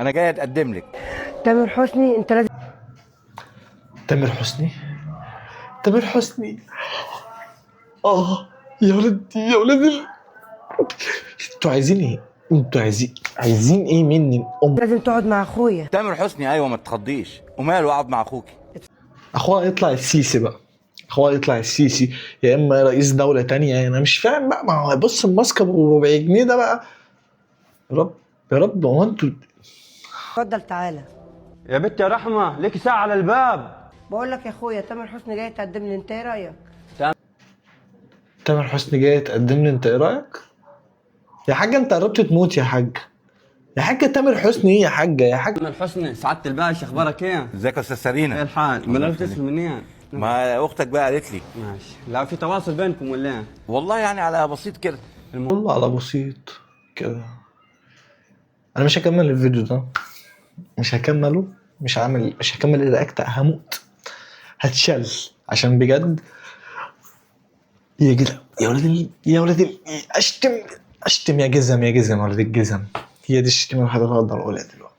انا جاي اتقدم لك. تامر حسني انت لازم. تامر حسني. تامر حسني. يا ولد يا ولد انتوا عايزين ايه؟ انتوا عايزين ايه مني؟ لازم تقعد مع اخويا. تامر حسني، ايوه ما تخضيش، وماله اقعد مع اخوكي. اخويا يطلع السيسي بقى. اخويا يطلع السيسي، يا اما رئيس دولة تانية. انا مش فاهم بقى، ما هو بص الماسكة ب4 جنيه ده بقى. يا رب يا رب، هو انتوا اتفضل تعالى. يا بنت يا رحمة ليكي ساعة على الباب. بقول لك يا اخويا تامر حسني جاي يتقدم لي، انت ايه رايك؟ تامر حسني جاي تقدم لي، انت ايه رايك؟ يا حاجة انت قربت تموت يا حاج. يا حاجة تامر حسني ايه يا حاجة يا حاج؟ تامر حسني سعادة الباشا، اخبارك ايه؟ ازيك يا استاذ ايه سارينا؟ الحال؟ ما عرفت تسال منين؟ ما اختك بقى قالت لي. ماشي، لا في تواصل بينكم ولا ايه؟ والله يعني على بسيط كده. والله على بسيط كده. انا مش هكمل الفيديو ده، مش هكمله. مش هكمل الرياكت، هموت، هتشل عشان بجد. يا جدع يا ولد يا ولد اشتم يا جزم يا ولد الجزم. هي دي الشتيمه الوحيده اللي اقدر اقولها دلوقتي.